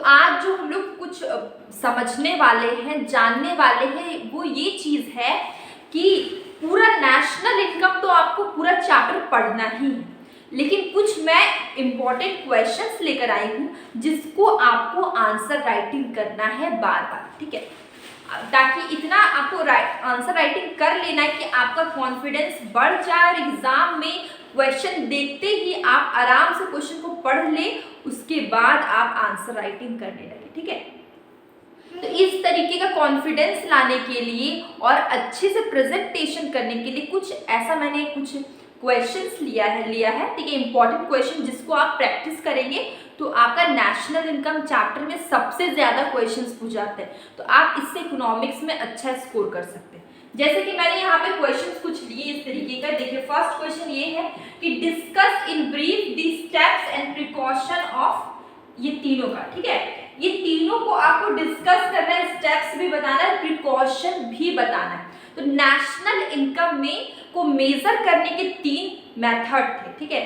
आज जो हम लोग कुछ समझने वाले हैं, जानने वाले हैं, वो ये चीज़ है कि पूरा नेशनल इनकम तो आपको पूरा चैप्टर पढ़ना ही है, लेकिन कुछ मैं इम्पॉर्टेंट क्वेश्चंस लेकर आई हूँ जिसको आपको आंसर राइटिंग करना है बार बार, ठीक है, ताकि इतना आपको आंसर राइटिंग कर लेना है कि आपका कॉन्फिडेंस बढ़ जाए और एग्जाम में क्वेश्चन देखते ही आप आराम से क्वेश्चन को पढ़ लें, उसके बाद आप आंसर राइटिंग करने लगे, ठीक है। तो इस तरीके का कॉन्फिडेंस लाने के लिए और अच्छे से प्रेजेंटेशन करने के लिए कुछ ऐसा मैंने कुछ क्वेश्चंस लिया है, ठीक है, इंपॉर्टेंट क्वेश्चन जिसको आप प्रैक्टिस करेंगे तो आपका नेशनल इनकम चैप्टर में सबसे ज़्यादा क्वेश्चंस पूछ जाते हैं, तो आप इससे इकोनॉमिक्स में अच्छा स्कोर कर सकते हैं। जैसे कि मैंने यहाँ पे क्वेश्चंस कुछ लिए इस तरीके का, देखिए फर्स्ट क्वेश्चन ये है कि discuss in brief the steps and precaution of, ये तीनों का, ठीक है, ये तीनों को आपको डिस्कस करना है, स्टेप्स भी बताना है, प्रिकॉशन भी बताना है। तो नेशनल इनकम में को मेजर करने के 3 मेथड थे, ठीक है,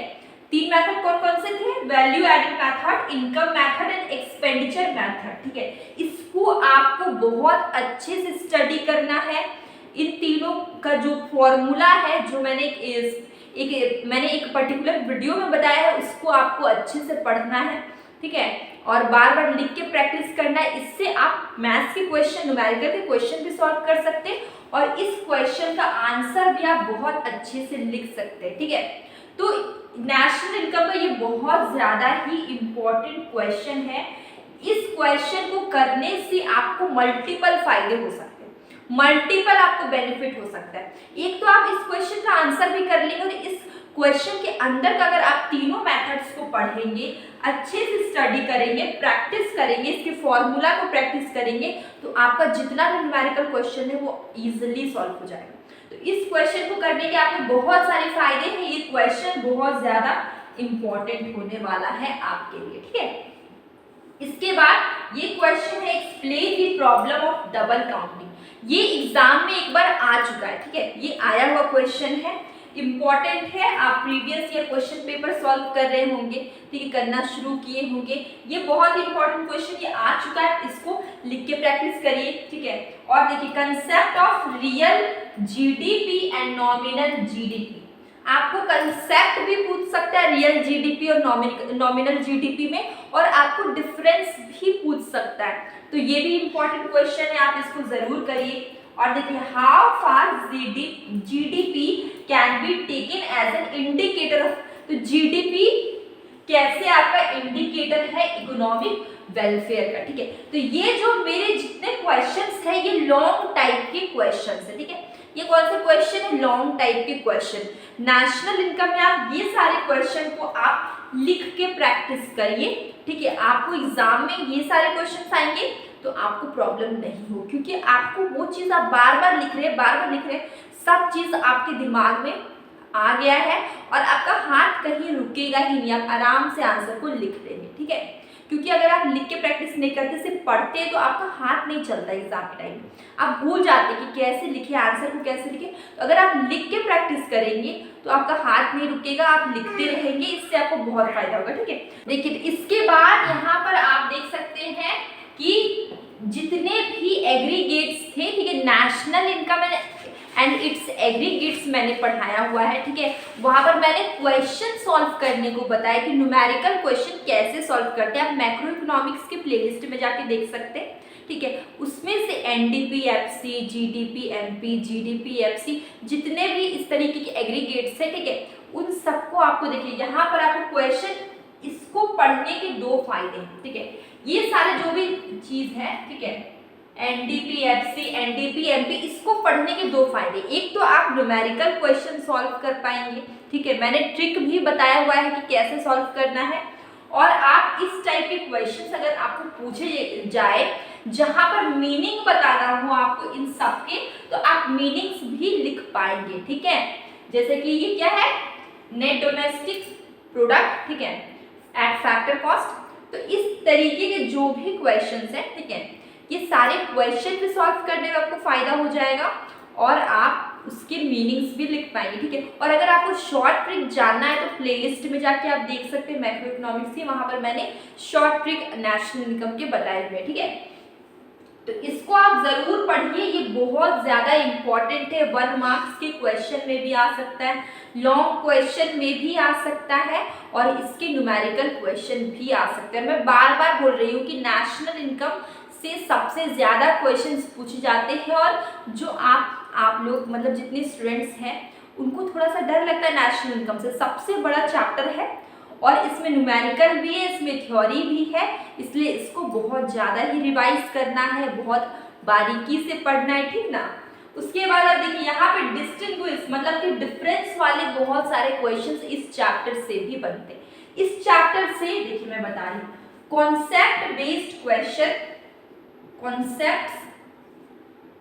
3 मेथड कौन कौन से थे? Value adding method, income method and expenditure method, ठीक है। इसको आपको बहुत अच्छे से स्टडी करना है। इन तीनों का जो फॉर्मूला है, जो मैंने एक पर्टिकुलर वीडियो में बताया है, उसको आपको अच्छे से पढ़ना है, ठीक है, और बार बार लिख के प्रैक्टिस करना है। इससे आप मैथ्स के क्वेश्चन, न्यूमेरिकल के क्वेश्चन भी सॉल्व कर सकते हैं और इस क्वेश्चन का आंसर भी आप बहुत अच्छे से लिख सकते हैं, ठीक है। तो नेशनल इनकम का ये बहुत ज़्यादा ही इम्पोर्टेंट क्वेश्चन है। इस क्वेश्चन को करने से आपको मल्टीपल फायदे हो सकते हैं, मल्टीपल आपको बेनिफिट हो सकता है। एक तो आप इस क्वेश्चन का आंसर भी कर लेंगे और इस क्वेश्चन के अंदर का अगर आप तीनों मेथड्स को पढ़ेंगे, अच्छे से स्टडी करेंगे, प्रैक्टिस करेंगे, इसके फॉर्मूला को प्रैक्टिस करेंगे, तो आपका जितना भी न्यूमेरिकल क्वेश्चन है वो इजीली सॉल्व हो जाएगा। तो इस क्वेश्चन को करने के आपके बहुत सारे फायदे हैं। ये क्वेश्चन बहुत ज्यादा इंपॉर्टेंट होने वाला है आपके लिए, ठीक है। इसके बाद ये क्वेश्चन है explain the problem of double counting. ये एग्जाम में एक बार आ चुका है, ठीक है, ये आया हुआ क्वेश्चन है, इम्पॉर्टेंट है। आप previous year question paper solve कर रहे होंगे, ठीक है, करना शुरू किए होंगे। ये बहुत इंपॉर्टेंट क्वेश्चन ये आ चुका है, इसको लिख के प्रैक्टिस करिए, ठीक है। और देखिए concept of real GDP and nominal GDP, आपको कंसेप्ट भी पूछ सकता है रियल जीडीपी और नॉमिनल जीडीपी में, और आपको डिफरेंस भी पूछ सकता है। तो ये भी इंपॉर्टेंट क्वेश्चन है, आप इसको जरूर करिए। और देखिए how far GDP can be taken as an indicator of, तो जीडीपी कैसे आपका इंडिकेटर है इकोनॉमिक वेलफेयर का, ठीक है। तो ये जो मेरे जितने क्वेश्चंस हैं ये लॉन्ग टाइप के क्वेश्चंस है, ठीक है। ये कौन से क्वेश्चन है? लॉन्ग टाइप के क्वेश्चन। नेशनल इनकम में आप ये सारे क्वेश्चन को आप लिख के प्रैक्टिस करिए, ठीक है। आपको एग्जाम में ये सारे क्वेश्चंस आएंगे तो आपको प्रॉब्लम नहीं हो, क्योंकि आपको वो चीज़ आप बार बार लिख रहे हैं, सब चीज़ आपके दिमाग में आ गया है और आपका हाथ कहीं रुकेगा ही नहीं, आप आराम से आंसर को लिख लेंगे, ठीक है। क्योंकि अगर आप लिख के प्रैक्टिस नहीं करते, सिर्फ पढ़ते हैं, तो आपका हाथ नहीं चलता एग्जाम के टाइम में, आप भूल जाते कि कैसे लिखे, आंसर को कैसे लिखे। तो अगर आप लिख के प्रैक्टिस करेंगे तो आपका हाथ नहीं रुकेगा, आप लिखते रहेंगे, इससे आपको बहुत फायदा होगा, ठीक है। देखिए इसके बाद यहाँ पर आप देख सकते हैं कि जितने भी एग्रीगेट्स थे, ठीक है, national income and it's aggregates मैंने पढ़ाया हुआ है, ठीक है। वहाँ पर मैंने क्वेश्चन सॉल्व करने को बताया कि न्यूमेरिकल क्वेश्चन कैसे सॉल्व करते हैं। आप मैक्रो इकोनॉमिक्स के प्लेलिस्ट में जाके देख सकते हैं, ठीक है। उसमें से एनडीपी-एफसी, जीडीपी-एमपी, जीडीपी-एफसी, जितने भी इस तरीके के एग्रीगेट्स हैं, ठीक है, उन सबको आपको देखिए यहाँ पर आपको क्वेश्चन, इसको पढ़ने के 2 फायदे हैं, ठीक है। ये सारे जो भी चीज है, ठीक है, एनडीपी-एफसी, एनडीपी-एमपी, इसको पढ़ने के 2 फायदे। एक तो आप न्यूमेरिकल क्वेश्चन सॉल्व कर पाएंगे, ठीक है, मैंने ट्रिक भी बताया हुआ है कि कैसे सॉल्व करना है। और आप इस टाइप के क्वेश्चंस अगर आपको पूछे जाए जहां पर मीनिंग बताना हो आपको इन सब के, तो आप मीनिंग्स भी लिख पाएंगे, ठीक है। जैसे कि ये क्या है, नेट डोमेस्टिक प्रोडक्ट, ठीक है, एट फैक्टर कॉस्ट। तो इस तरीके के जो भी क्वेश्चंस हैं, ठीक है, ये सारे क्वेश्चन भी सॉल्व करने में आपको फायदा हो जाएगा और आप उसके मीनिंग्स भी लिख पाएंगे, ठीक है। और अगर आपको शॉर्ट ट्रिक जानना है तो प्लेलिस्ट में जाके आप देख सकते हैं मैक्रो इकोनॉमिक्स की, वहां पर मैंने शॉर्ट ट्रिक नेशनल इनकम के बताए हुए हैं, ठीक है। तो इसको आप जरूर पढ़िए, ये बहुत ज्यादा इंपॉर्टेंट है। 1 मार्क्स के क्वेश्चन में भी आ सकता है, लॉन्ग क्वेश्चन में भी आ सकता है, और इसके न्यूमेरिकल क्वेश्चन भी आ सकते हैं। मैं बार बार बोल रही हूँ कि नेशनल इनकम से सबसे ज्यादा क्वेश्चंस पूछे जाते हैं, और जो आप लोग मतलब जितने स्टूडेंट्स हैं उनको थोड़ा सा डर लगता है नेशनल इनकम से। सबसे बड़ा चैप्टर है और इसमें न्यूमेरिकल भी है, इसमें थ्योरी भी है, इसलिए इसको बहुत ज़्यादा ही रिवाइज करना है, बहुत बारीकी से पढ़ना है, ठीक ना। उसके बाद आप देखिए यहाँ पे डिस्टिंग्विश मतलब कि डिफरेंस वाले बहुत सारे क्वेश्चंस इस चैप्टर से भी बनते हैं। इस चैप्टर से देखिए मैं बता रही हूँ, concept based question,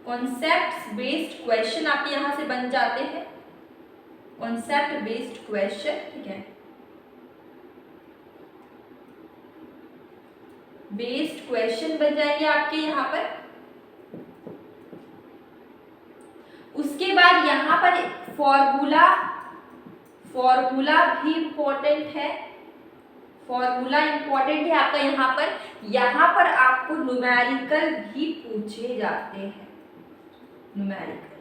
concept based question आपके यहाँ से बन जाते हैं, कॉन्सेप्ट बेस्ड क्वेश्चन, ठीक है, बेस्ड क्वेश्चन बन जाएंगे आपके यहाँ पर। उसके बाद यहाँ पर फॉर्मूला भी इंपॉर्टेंट है, फॉर्मूला इंपॉर्टेंट है आपका यहाँ पर आपको न्यूमेरिकल भी पूछे जाते हैं, न्यूमेरिकल।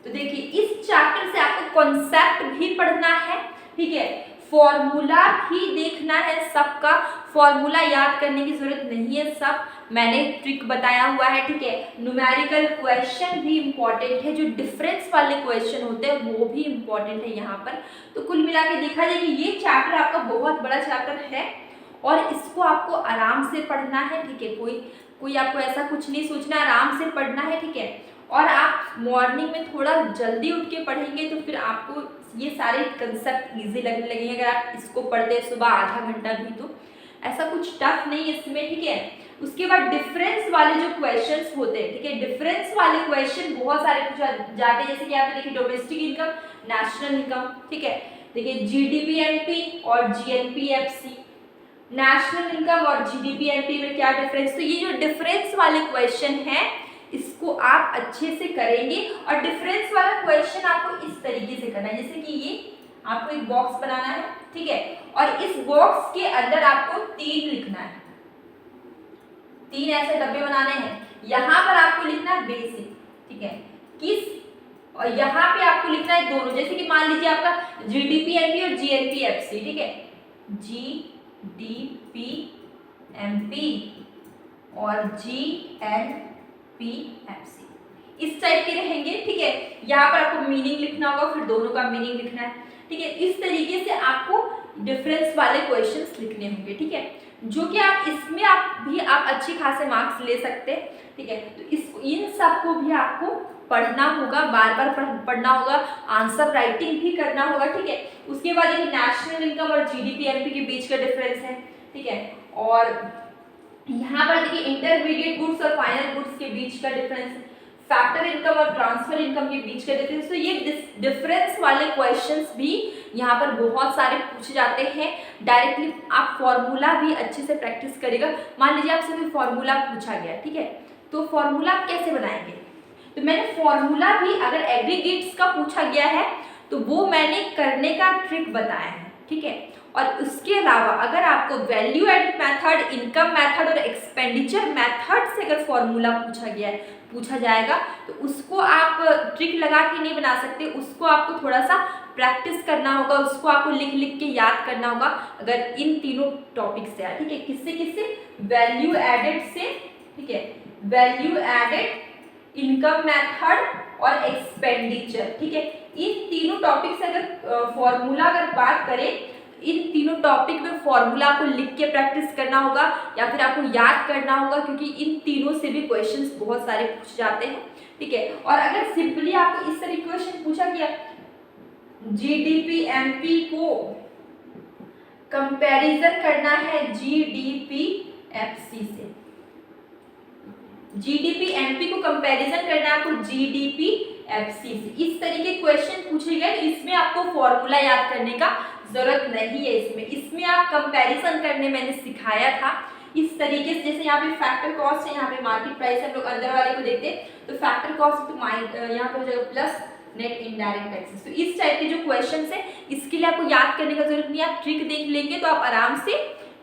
तो देखिए इस चैप्टर से आपको कॉन्सेप्ट भी पढ़ना है, ठीक है, फॉर्मूला भी देखना है। सबका फॉर्मूला याद करने की जरूरत नहीं है, सब मैंने ट्रिक बताया हुआ है, ठीक है। न्यूमेरिकल क्वेश्चन भी इंपॉर्टेंट है, जो डिफरेंस वाले क्वेश्चन होते हैं वो भी इंपॉर्टेंट है यहाँ पर। तो कुल मिला के देखा जाए कि ये चैप्टर आपका बहुत बड़ा चैप्टर है और इसको आपको आराम से पढ़ना है, ठीक है। कोई आपको ऐसा कुछ नहीं सोचना, आराम से पढ़ना है, ठीक है। और आप मॉर्निंग में थोड़ा जल्दी उठ के पढ़ेंगे तो फिर आपको ये सारे कंसेप्ट इजी लगने लगेंगे। अगर आप इसको पढ़ते हैं सुबह आधा घंटा भी, तो ऐसा कुछ टफ नहीं है इसमें, ठीक है। उसके बाद डिफरेंस वाले जो क्वेश्चंस होते हैं, ठीक है, डिफरेंस वाले क्वेश्चन बहुत सारे पूछा जाते हैं। जैसे कि आप देखिए डोमेस्टिक इनकम, नेशनल इनकम, ठीक है। देखिए जीडीपी और जीएनपीएफसी, नेशनल इनकम और जीडीपी में क्या डिफरेंस। तो ये जो डिफरेंस वाले क्वेश्चन है इसको आप अच्छे से करेंगे। और डिफरेंस वाला क्वेश्चन आपको इस तरीके से करना है, जैसे कि ये आपको एक बॉक्स बनाना है, ठीक है, और इस बॉक्स के अंदर आपको 3 लिखना है, 3 ऐसे डब्बे बनाने हैं। यहाँ पर आपको लिखना है बेसिक, ठीक है, और यहाँ पे आपको लिखना है दोनों। जैसे कि मान लीजिए आपका जीडीपी और जीएनपीएफसी, ठीक है, जीडीपी और जीएनपीएफसी इस टाइप के रहेंगे, ठीक है। यहाँ पर आपको मीनिंग लिखना होगा, फिर दोनों का मीनिंग लिखना है, ठीक है। इस तरीके से आपको डिफरेंस वाले क्वेश्चंस लिखने होंगे, ठीक है, जो कि आप इसमें आप अच्छे खासे मार्क्स ले सकते हैं, ठीक है। तो इन सब को भी आपको पढ़ना होगा, बार बार पढ़ना होगा, आंसर राइटिंग भी करना होगा, ठीक है। उसके बाद ये नेशनल इनकम और जीडीपी के बीच का डिफरेंस है, ठीक है। और यहाँ पर देखिए इंटरमीडिएट गुड्स और फाइनल गुड्स के बीच का डिफरेंस, फैक्टर इनकम और ट्रांसफर इनकम के बीच का डिफरेंस। तो ये डिफरेंस वाले क्वेश्चंस भी यहाँ पर बहुत सारे पूछे जाते हैं। डायरेक्टली आप फॉर्मूला भी अच्छे से प्रैक्टिस करेगा। मान लीजिए आपसे कोई फॉर्मूला पूछा गया, ठीक है, तो फॉर्मूला आप कैसे बनाएंगे। तो मैंने फॉर्मूला भी अगर एग्रीगेट्स का पूछा गया है तो वो मैंने करने का ट्रिक बताया है, ठीक है। और उसके अलावा अगर आपको value added method, income method और एक्सपेंडिचर मेथड से अगर फॉर्मूला पूछा जाएगा तो उसको आप ट्रिक लगा के नहीं बना सकते, उसको आपको थोड़ा सा प्रैक्टिस करना होगा, उसको आपको लिख के याद करना होगा। अगर इन तीनों टॉपिक से, ठीक है, किससे वैल्यू एडेड से, ठीक है, वैल्यू एडेड, इनकम मेथड और एक्सपेंडिचर, ठीक है, इन तीनों टॉपिक से अगर फॉर्मूला अगर बात करें, इन तीनों टॉपिक में फॉर्मूला आपको लिख के प्रैक्टिस करना होगा या फिर आपको याद करना होगा, क्योंकि इन तीनों से भी क्वेश्चंस बहुत सारे पूछ जाते हैं, ठीक है। और अगर सिंपली आपको इस तरह क्वेश्चन पूछा गया, जीडीपी एमपी को कंपैरिजन करना है जीडीपी एफसी से, जीडीपी एमपी को कंपैरिजन करना है आपको जीडीपी एफसी से, इस तरीके क्वेश्चन पूछे गए। इसमें आपको फॉर्मूला याद करने का जरूरत नहीं है, इसमें आप कंपैरिजन करने मैंने सिखाया था, इस तरीके से, जैसे यहाँ पे फैक्टर कॉस्ट है, यहाँ पे मार्केट प्राइस है, हम लोग अंदर वाले को देखते हैं तो फैक्टर कॉस्ट यहाँ पे हो जाएगा प्लस नेट इनडायरेक्ट टैक्सेस। तो इस टाइप के जो क्वेश्चंस है इसके लिए आपको याद करने का जरूरत नहीं है, आप ट्रिक देख लेंगे तो आप आराम से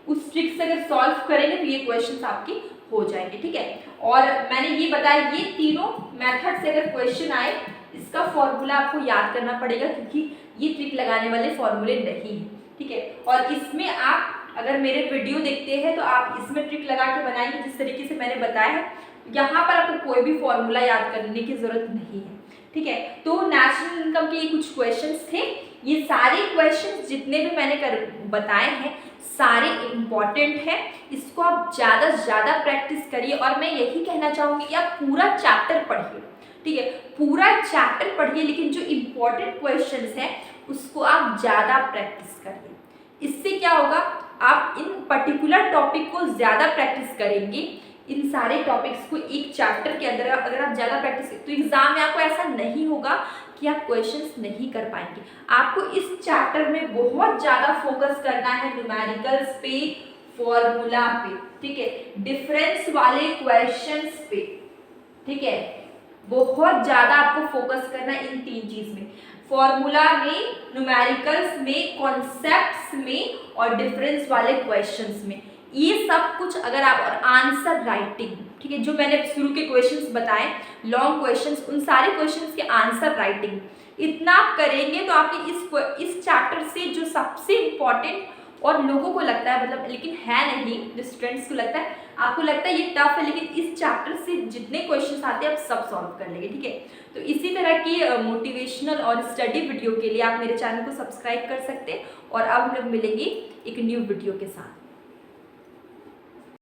उस ट्रिक से अगर सॉल्व करेंगे तो ये क्वेश्चंस आपके हो जाएंगे, ठीक है। और मैंने ये बताया ये तीनों मेथड से अगर क्वेश्चन आए इसका फॉर्मूला आपको याद करना पड़ेगा, क्योंकि ये ट्रिक लगाने वाले फॉर्मूले नहीं है, ठीक है। और इसमें आप अगर मेरे वीडियो देखते हैं तो आप इसमें ट्रिक लगा के बनाएंगे जिस तरीके से मैंने बताया है, यहाँ पर आपको कोई भी फॉर्मूला याद करने की जरूरत नहीं है, ठीक है। तो नेशनल इनकम के ये कुछ क्वेश्चंस थे, ये सारे क्वेश्चंस जितने भी मैंने बताए हैं सारे इम्पॉर्टेंट है, इसको आप ज़्यादा से ज़्यादा प्रैक्टिस करिए। और मैं यही कहना चाहूँगी कि आप पूरा चैप्टर पढ़िए, ठीक है, पूरा चैप्टर पढ़िए, लेकिन जो इम्पॉर्टेंट क्वेश्चंस हैं उसको आप ज़्यादा प्रैक्टिस करिए। इससे क्या होगा, आप इन पर्टिकुलर टॉपिक को ज़्यादा प्रैक्टिस करेंगे, इन सारे टॉपिक्स को एक चैप्टर के अंदर अगर आप ज़्यादा प्रैक्टिस तो एग्जाम में आपको ऐसा नहीं होगा कि आप क्वेश्चंस नहीं कर पाएंगे। आपको इस चैप्टर में बहुत ज़्यादा फोकस करना है न्यूमेरिकल्स पे, फॉर्मूला पे, ठीक है, डिफरेंस वाले क्वेश्चंस पे, ठीक है, बहुत ज़्यादा आपको फोकस करना है इन तीन चीज़ में, फॉर्मूला में, न्यूमेरिकल्स में, कॉन्सेप्ट्स में और डिफरेंस वाले क्वेश्चंस में। ये सब कुछ अगर आप, और आंसर राइटिंग, ठीक है, जो मैंने शुरू के क्वेश्चंस बताए लॉन्ग क्वेश्चंस, उन सारे क्वेश्चंस के आंसर राइटिंग, इतना आप करेंगे तो आपके इस चैप्टर से जो सबसे इम्पॉर्टेंट और लोगों को लगता है, मतलब लेकिन है नहीं, जो स्टूडेंट्स को लगता है, आपको लगता है ये टफ है, लेकिन इस चैप्टर से जितने क्वेश्चंस आते हैं आप सब सॉल्व कर लेंगे, ठीक है। तो इसी तरह की मोटिवेशनल और स्टडी वीडियो के लिए आप मेरे चैनल को सब्सक्राइब कर सकते हैं, और अब हम लोग मिलेंगे एक न्यू वीडियो के साथ।